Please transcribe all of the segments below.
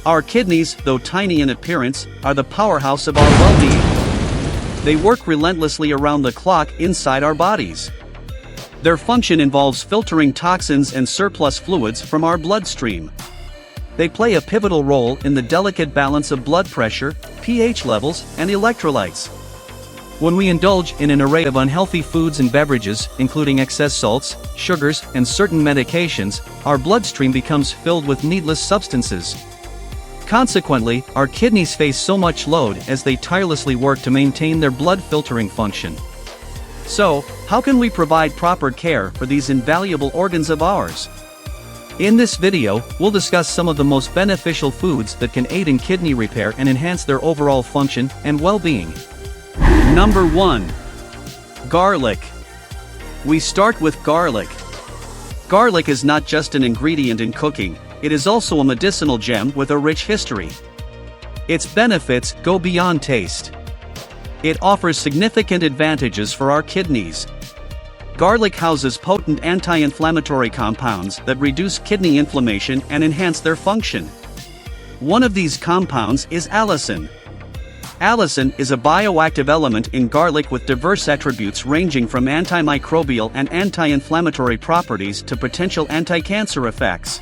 Our kidneys, though tiny in appearance, are the powerhouse of our well-being. They work relentlessly around the clock inside our bodies. Their function involves filtering toxins and surplus fluids from our bloodstream. They play a pivotal role in the delicate balance of blood pressure, pH levels, and electrolytes. When we indulge in an array of unhealthy foods and beverages, including excess salts, sugars, and certain medications, our bloodstream becomes filled with needless substances. Consequently, our kidneys face so much load as they tirelessly work to maintain their blood filtering function. So, how can we provide proper care for these invaluable organs of ours? In this video, we'll discuss some of the most beneficial foods that can aid in kidney repair and enhance their overall function and well-being. Number 1. Garlic. We start with garlic. Garlic is not just an ingredient in cooking, it is also a medicinal gem with a rich history. Its benefits go beyond taste. It offers significant advantages for our kidneys. Garlic houses potent anti-inflammatory compounds that reduce kidney inflammation and enhance their function. One of these compounds is allicin. Allicin is a bioactive element in garlic with diverse attributes ranging from antimicrobial and anti-inflammatory properties to potential anti-cancer effects.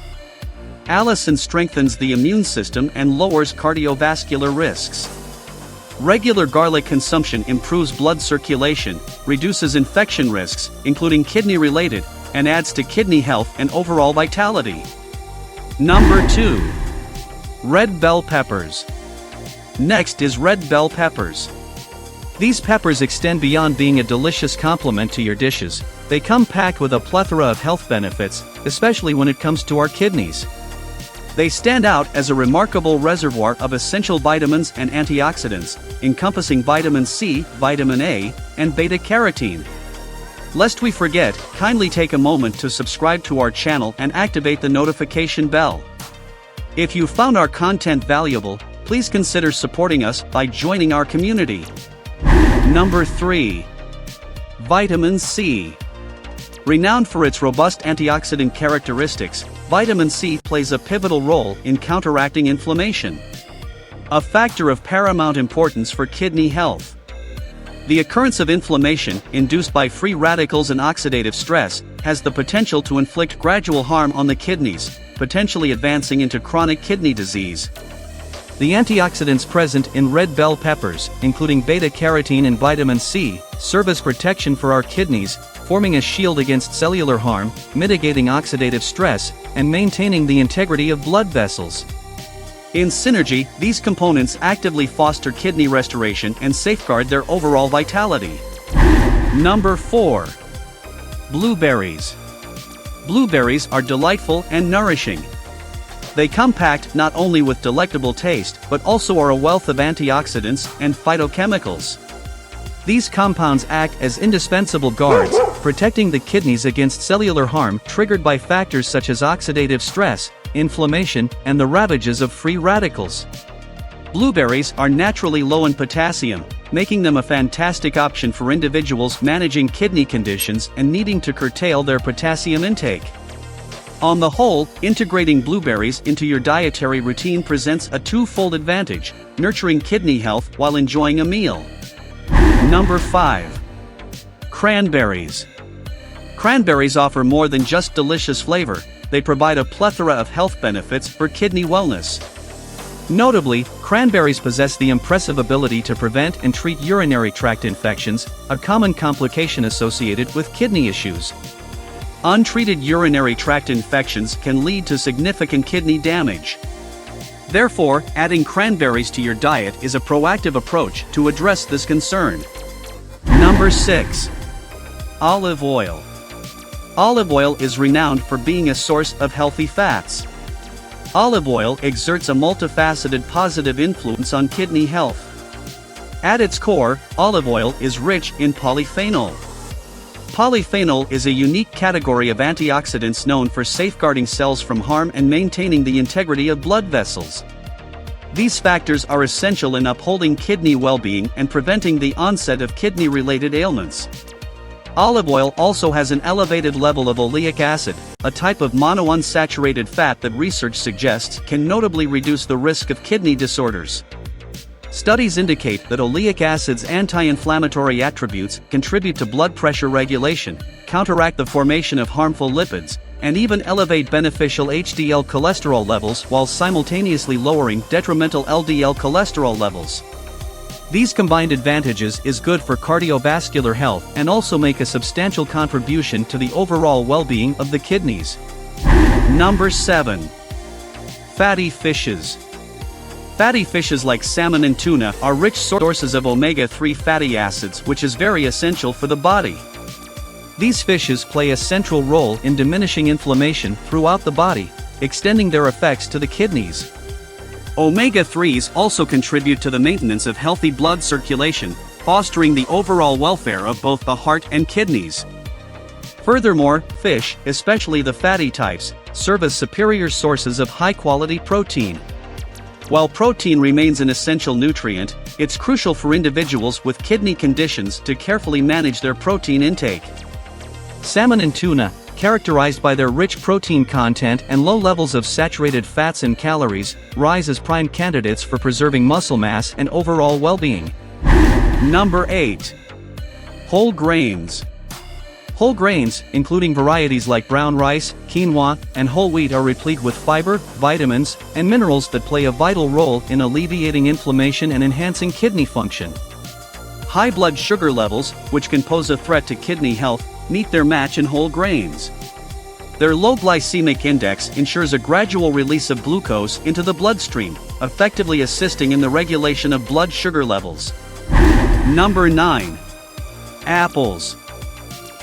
Allicin strengthens the immune system and lowers cardiovascular risks. Regular garlic consumption improves blood circulation, reduces infection risks, including kidney-related, and adds to kidney health and overall vitality. Number 2. Red bell peppers. Next is red bell peppers. These peppers extend beyond being a delicious complement to your dishes. They come packed with a plethora of health benefits, especially when it comes to our kidneys. They stand out as a remarkable reservoir of essential vitamins and antioxidants, encompassing vitamin C, vitamin A, and beta-carotene. Lest we forget, kindly take a moment to subscribe to our channel and activate the notification bell. If you found our content valuable, please consider supporting us by joining our community. Number 3. Vitamin C. Renowned for its robust antioxidant characteristics, vitamin C plays a pivotal role in counteracting inflammation, a factor of paramount importance for kidney health. The occurrence of inflammation, induced by free radicals and oxidative stress, has the potential to inflict gradual harm on the kidneys, potentially advancing into chronic kidney disease. The antioxidants present in red bell peppers, including beta-carotene and vitamin C, serve as protection for our kidneys, forming a shield against cellular harm, mitigating oxidative stress, and maintaining the integrity of blood vessels. In synergy, these components actively foster kidney restoration and safeguard their overall vitality. Number 4. Blueberries. Blueberries are delightful and nourishing. They come packed not only with delectable taste, but also are a wealth of antioxidants and phytochemicals. These compounds act as indispensable guards, protecting the kidneys against cellular harm triggered by factors such as oxidative stress, inflammation, and the ravages of free radicals. Blueberries are naturally low in potassium, making them a fantastic option for individuals managing kidney conditions and needing to curtail their potassium intake. On the whole, integrating blueberries into your dietary routine presents a twofold advantage, nurturing kidney health while enjoying a meal. Number 5. Cranberries. Cranberries offer more than just delicious flavor, they provide a plethora of health benefits for kidney wellness. Notably, cranberries possess the impressive ability to prevent and treat urinary tract infections, a common complication associated with kidney issues. Untreated urinary tract infections can lead to significant kidney damage. Therefore, adding cranberries to your diet is a proactive approach to address this concern. Number 6. Olive oil. Olive oil is renowned for being a source of healthy fats. Olive oil exerts a multifaceted positive influence on kidney health. At its core, olive oil is rich in polyphenol. Polyphenol is a unique category of antioxidants known for safeguarding cells from harm and maintaining the integrity of blood vessels. These factors are essential in upholding kidney well-being and preventing the onset of kidney-related ailments. Olive oil also has an elevated level of oleic acid, a type of monounsaturated fat that research suggests can notably reduce the risk of kidney disorders. Studies indicate that oleic acid's anti-inflammatory attributes contribute to blood pressure regulation, counteract the formation of harmful lipids, and even elevate beneficial HDL cholesterol levels while simultaneously lowering detrimental LDL cholesterol levels. These combined advantages is good for cardiovascular health and also make a substantial contribution to the overall well-being of the kidneys. Number 7. Fatty fishes. Fatty fishes like salmon and tuna are rich sources of omega-3 fatty acids, which is very essential for the body. These fishes play a central role in diminishing inflammation throughout the body, extending their effects to the kidneys. Omega-3s also contribute to the maintenance of healthy blood circulation, fostering the overall welfare of both the heart and kidneys. Furthermore, fish, especially the fatty types, serve as superior sources of high-quality protein. While protein remains an essential nutrient, it's crucial for individuals with kidney conditions to carefully manage their protein intake. Salmon and tuna, characterized by their rich protein content and low levels of saturated fats and calories, rise as prime candidates for preserving muscle mass and overall well-being. Number 8. Whole grains. Whole grains, including varieties like brown rice, quinoa, and whole wheat, are replete with fiber, vitamins, and minerals that play a vital role in alleviating inflammation and enhancing kidney function. High blood sugar levels, which can pose a threat to kidney health, meet their match in whole grains. Their low glycemic index ensures a gradual release of glucose into the bloodstream, effectively assisting in the regulation of blood sugar levels. Number 9. Apples.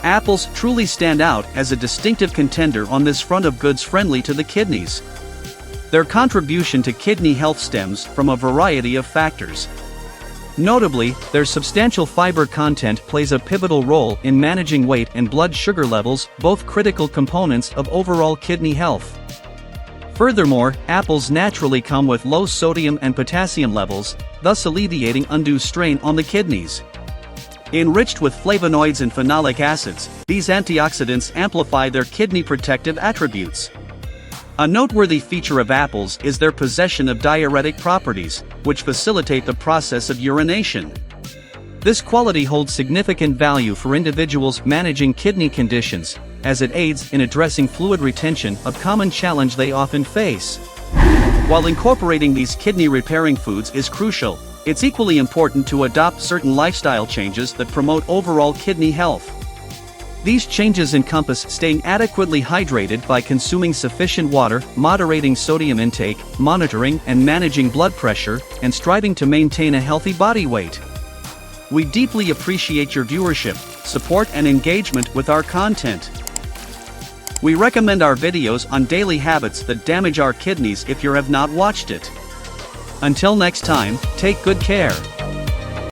Apples truly stand out as a distinctive contender on this front of goods friendly to the kidneys. Their contribution to kidney health stems from a variety of factors. Notably, their substantial fiber content plays a pivotal role in managing weight and blood sugar levels, both critical components of overall kidney health. Furthermore, apples naturally come with low sodium and potassium levels, thus alleviating undue strain on the kidneys. Enriched with flavonoids and phenolic acids, these antioxidants amplify their kidney protective attributes. A noteworthy feature of apples is their possession of diuretic properties, which facilitate the process of urination. This quality holds significant value for individuals managing kidney conditions, as it aids in addressing fluid retention, a common challenge they often face. While incorporating these kidney-repairing foods is crucial, it's equally important to adopt certain lifestyle changes that promote overall kidney health. These changes encompass staying adequately hydrated by consuming sufficient water, moderating sodium intake, monitoring and managing blood pressure, and striving to maintain a healthy body weight. We deeply appreciate your viewership, support and engagement with our content. We recommend our videos on daily habits that damage our kidneys if you have not watched it. Until next time, take good care.